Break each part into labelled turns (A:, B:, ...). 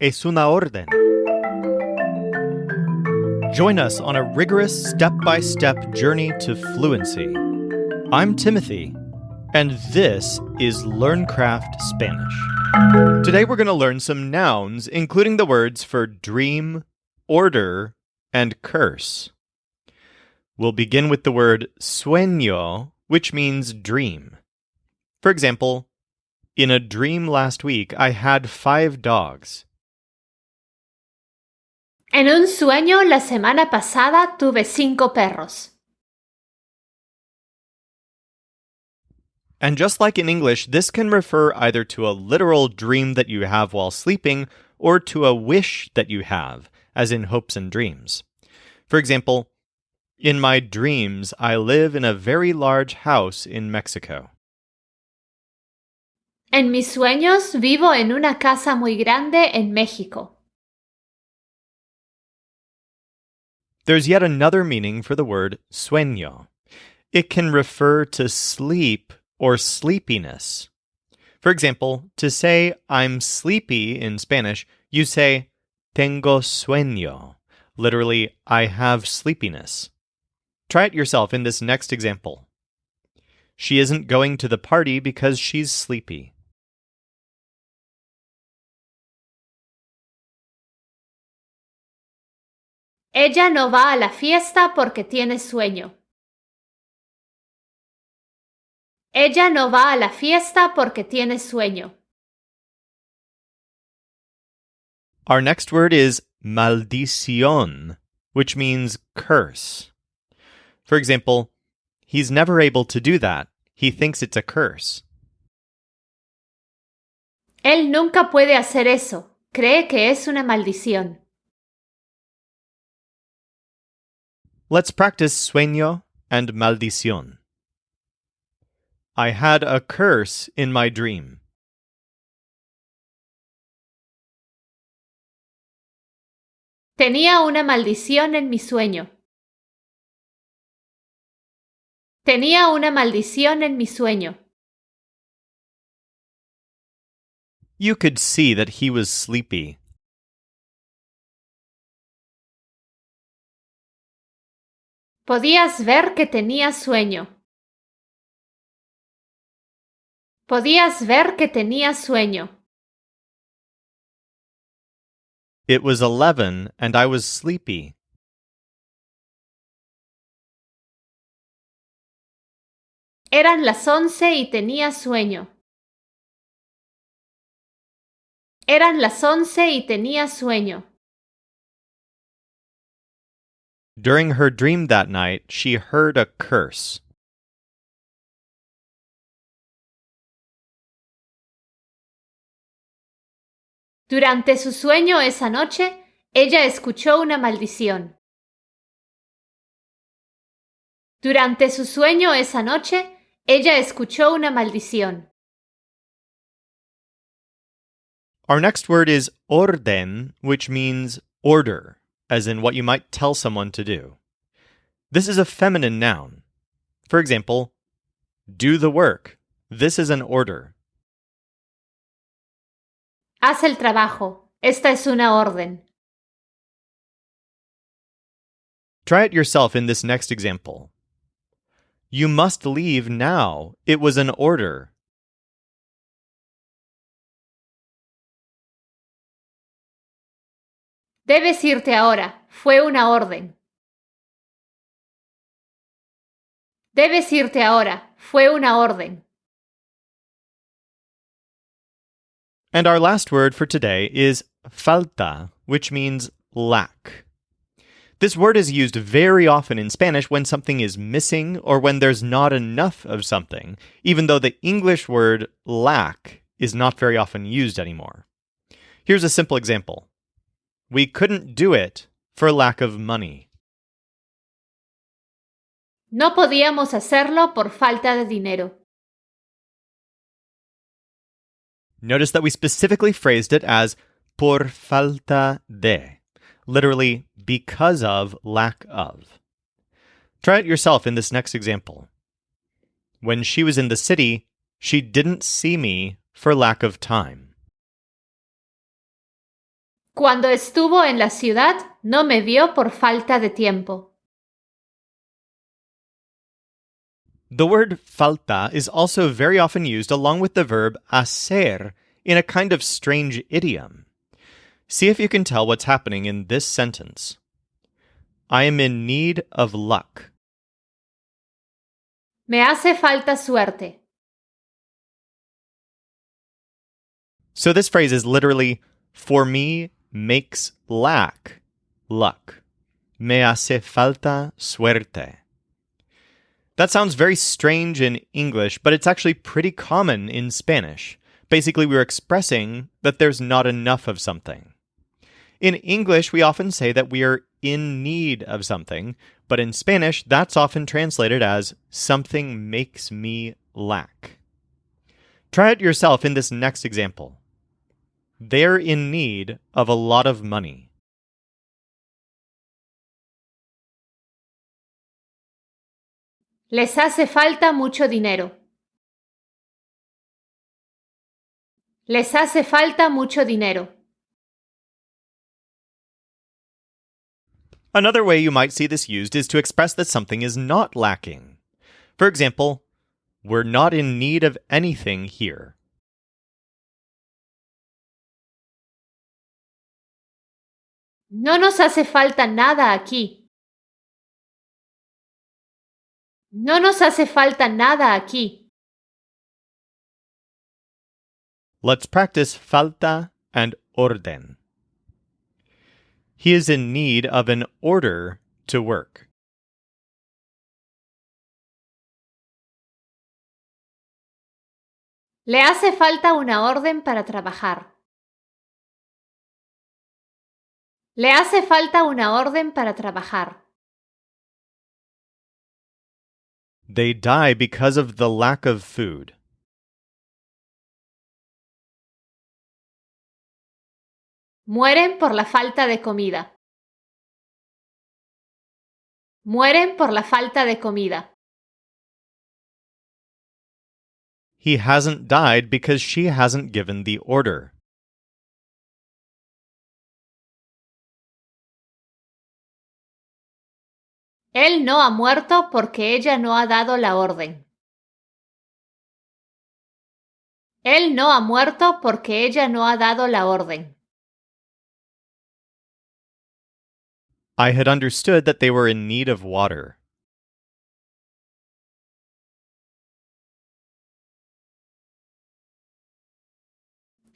A: es una orden. Join us on a rigorous step-by-step journey to fluency. I'm Timothy, and this is LearnCraft Spanish. Today we're going to learn some nouns, including the words for dream, order, and curse. We'll begin with the word sueño, which means dream. For example, in a dream last week, I had 5 dogs.
B: En un sueño la semana pasada tuve 5 perros.
A: And just like in English, this can refer either to a literal dream that you have while sleeping or to a wish that you have, as in hopes and dreams. For example, in my dreams, I live in a very large house in Mexico.
B: En mis sueños vivo en una casa muy grande en México.
A: There's yet another meaning for the word sueño. It can refer to sleep or sleepiness. For example, to say I'm sleepy in Spanish, you say tengo sueño. Literally, I have sleepiness. Try it yourself in this next example. She isn't going to the party because she's sleepy.
B: Ella no va a la fiesta porque tiene sueño. Ella no va a la fiesta porque tiene sueño.
A: Our next word is maldición, which means curse. For example, he's never able to do that. He thinks it's a curse.
B: Él nunca puede hacer eso. Cree que es una maldición.
A: Let's practice sueño and maldición. I had a curse in my dream.
B: Tenía una maldición en mi sueño. Tenía una maldición en mi sueño.
A: You could see that he was sleepy.
B: Podías ver que tenía sueño. Podías ver que tenía sueño.
A: It was 11 and I was sleepy.
B: Eran las 11 y tenía sueño. Eran las 11 y tenía sueño.
A: During her dream that night, she heard a curse.
B: Durante su sueño esa noche, ella escuchó una maldición. Durante su sueño esa noche, ella escuchó una maldición.
A: Our next word is orden, which means order, as in what you might tell someone to do. This is a feminine noun. For example, do the work. This is an order.
B: Haz el trabajo. Esta es una orden.
A: Try it yourself in this next example. You must leave now. It was an order.
B: Debes irte ahora. Fue una orden. Debes irte ahora. Fue una orden.
A: And our last word for today is falta, which means lack. This word is used very often in Spanish when something is missing or when there's not enough of something, even though the English word lack is not very often used anymore. Here's a simple example. We couldn't do it for lack of money.
B: No podíamos hacerlo por falta de dinero.
A: Notice that we specifically phrased it as por falta de, literally because of lack of. Try it yourself in this next example. When she was in the city, she didn't see me for lack of time.
B: Cuando estuvo en la ciudad, no me vio por falta de tiempo.
A: The word falta is also very often used along with the verb hacer in a kind of strange idiom. See if you can tell what's happening in this sentence. I am in need of luck.
B: Me hace falta suerte.
A: So this phrase is literally, for me makes lack luck. Me hace falta suerte. That sounds very strange in English, but it's actually pretty common in Spanish. Basically, we're expressing that there's not enough of something. In English, we often say that we are in need of something, but in Spanish, that's often translated as something makes me lack. Try it yourself in this next example. They're in need of a lot of money.
B: Les hace falta mucho dinero. Les hace falta mucho dinero.
A: Another way you might see this used is to express that something is not lacking. For example, we're not in need of anything here.
B: No nos hace falta nada aquí. No nos hace falta nada aquí.
A: Let's practice falta and orden. He is in need of an order to work.
B: Le hace falta una orden para trabajar. Le hace falta una orden para trabajar.
A: They die because of the lack of food.
B: Mueren por la falta de comida. Mueren por la falta de comida.
A: He hasn't died because she hasn't given the order.
B: Él no ha muerto porque ella no ha dado la orden. Él no ha muerto porque ella no ha dado la orden.
A: I had understood that they were in need of water.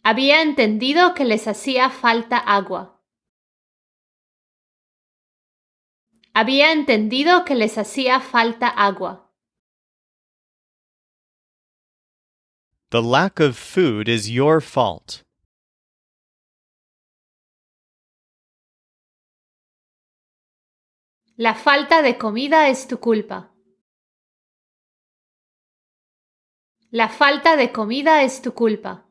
B: Había entendido que les hacía falta agua. Había entendido que les hacía falta agua.
A: The lack of food is your fault.
B: La falta de comida es tu culpa. La falta de comida es tu culpa.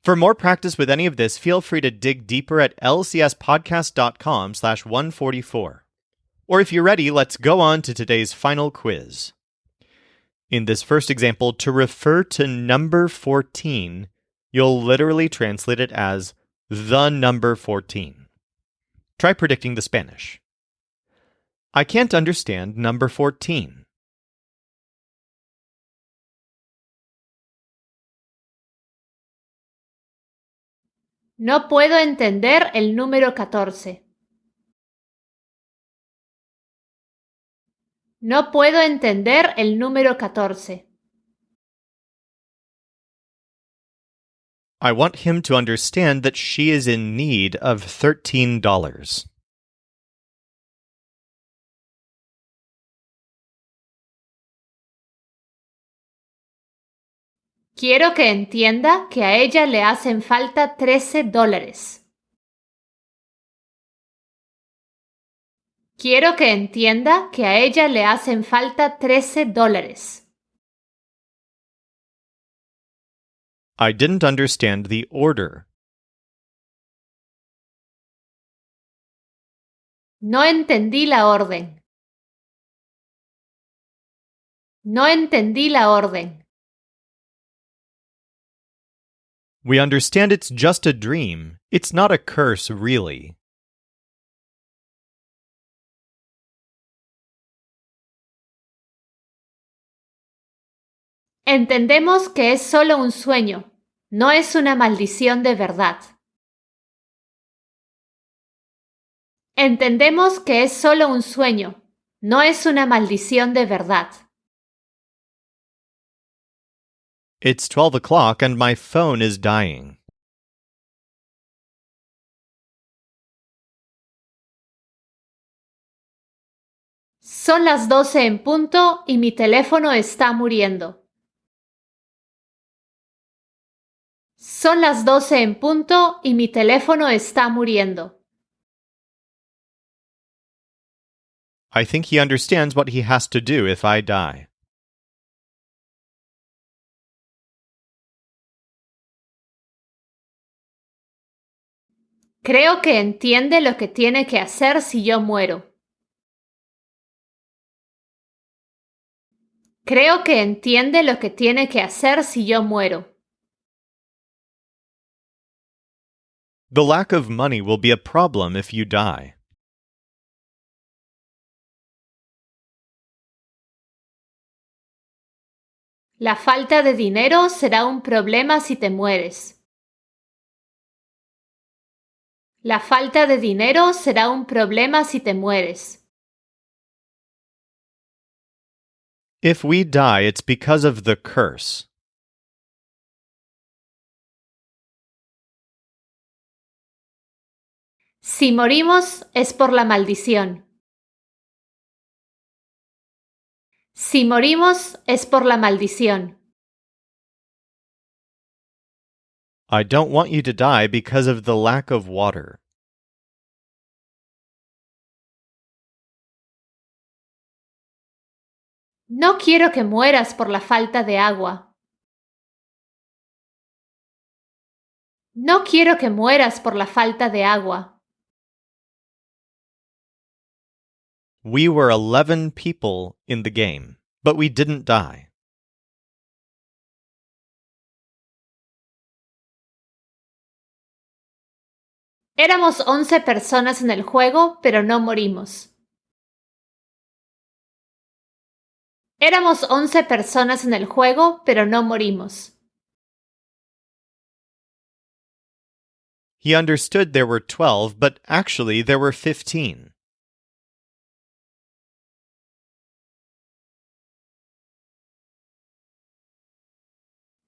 A: For more practice with any of this, feel free to dig deeper at lcspodcast.com/144. Or if you're ready, let's go on to today's final quiz. In this first example, to refer to number 14, you'll literally translate it as the number 14. Try predicting the Spanish. I can't understand number 14.
B: No puedo entender el número 14. No puedo entender el número 14.
A: I want him to understand that she is in need of $13.
B: Quiero que entienda que a ella le hacen falta $13. Quiero que entienda que a ella le hacen falta $13.
A: I didn't understand the order.
B: No entendí la orden. No entendí la orden.
A: We understand it's just a dream. It's not a curse, really.
B: Entendemos que es solo un sueño, no es una maldición de verdad. Entendemos que es solo un sueño, no es una maldición de verdad.
A: It's 12 o'clock and my phone is dying.
B: Son las 12 en punto y mi teléfono está muriendo. Son las 12 en punto y mi teléfono está muriendo.
A: I think he understands what he has to do if I die.
B: Creo que entiende lo que tiene que hacer si yo muero. Creo que entiende lo que tiene que hacer si yo muero.
A: The lack of money will be a problem if you die.
B: La falta de dinero será un problema si te mueres. La falta de dinero será un problema si te mueres.
A: If we die, it's because of the curse.
B: Si morimos es por la maldición. Si morimos es por la maldición.
A: I don't want you to die because of the lack of water.
B: No quiero que mueras por la falta de agua. No quiero que mueras por la falta de agua.
A: We were 11 people in the game, but we didn't die.
B: Éramos 11 personas en el juego, pero no morimos. Éramos 11 personas en el juego, pero no morimos.
A: He understood there were 12, but actually there were 15.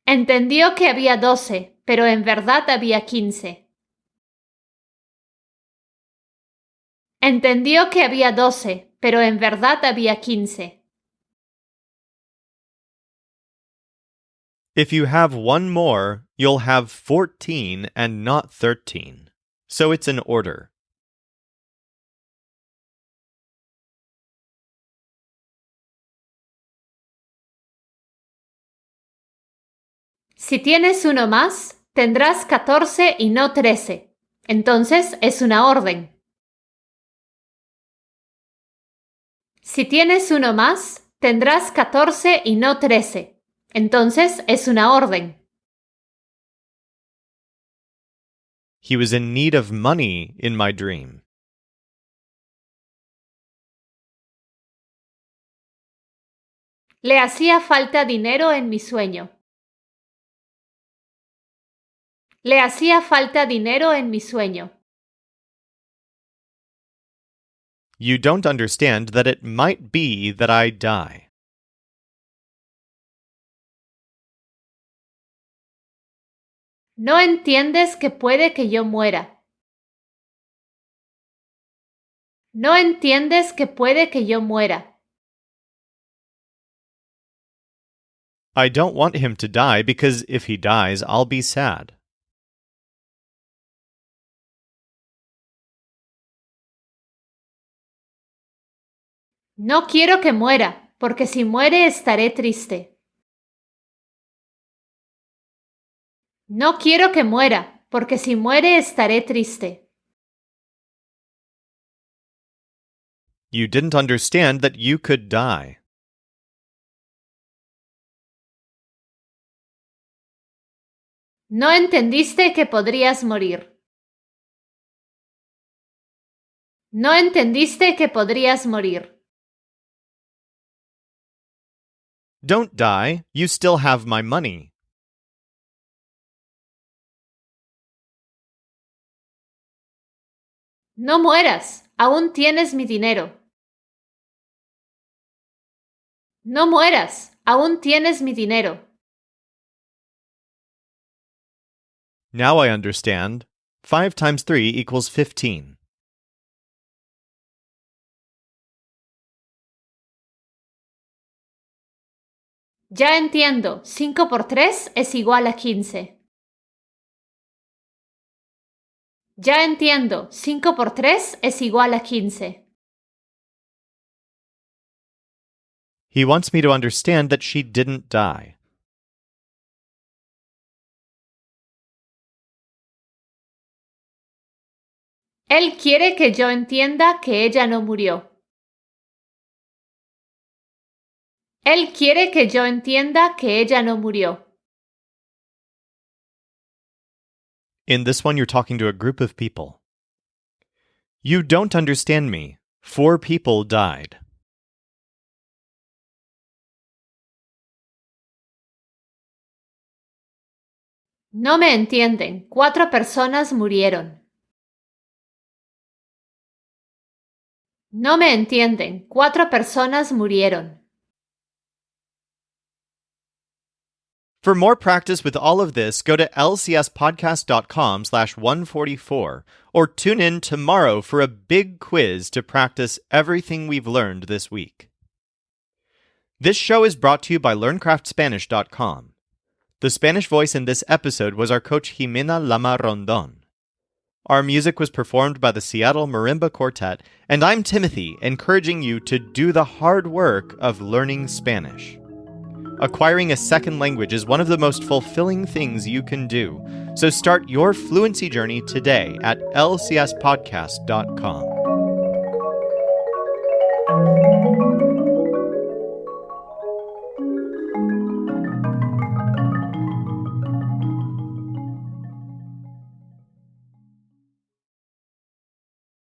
B: Entendió que había 12, pero en verdad había 15. Entendió que había 12, pero en verdad había 15.
A: If you have one more, you'll have 14 and not 13. So it's an order.
B: Si tienes uno más, tendrás 14 y no 13. Entonces es una orden. Si tienes uno más, tendrás 14 y no 13. Entonces es una orden.
A: He was in need of money in my dream.
B: Le hacía falta dinero en mi sueño. Le hacía falta dinero en mi sueño.
A: You don't understand that it might be that I die.
B: No entiendes que puede que yo muera. No entiendes que puede que yo muera.
A: I don't want him to die because if he dies, I'll be sad.
B: No quiero que muera, porque si muere estaré triste. No quiero que muera, porque si muere estaré triste.
A: You didn't understand that you could die.
B: No entendiste que podrías morir. No entendiste que podrías morir.
A: Don't die, you still have my money.
B: No mueras, aún tienes mi dinero. No mueras, aún tienes mi dinero.
A: Now I understand. 5 times 3 equals 15.
B: Ya entiendo, 5 por 3 es igual a 15. Ya entiendo, 5 por 3 es igual a 15.
A: He wants me to understand that she didn't die.
B: Él quiere que yo entienda que ella no murió. Él quiere que yo entienda que ella no murió.
A: In this one, you're talking to a group of people. You don't understand me. 4 people died.
B: No me entienden. 4 personas murieron. No me entienden. 4 personas murieron.
A: For more practice with all of this, go to lcspodcast.com/144 or tune in tomorrow for a big quiz to practice everything we've learned this week. This show is brought to you by LearnCraftSpanish.com. The Spanish voice in this episode was our coach Jimena Lama Rondon. Our music was performed by the Seattle Marimba Quartet, and I'm Timothy, encouraging you to do the hard work of learning Spanish. Acquiring a second language is one of the most fulfilling things you can do, so start your fluency journey today at lcspodcast.com.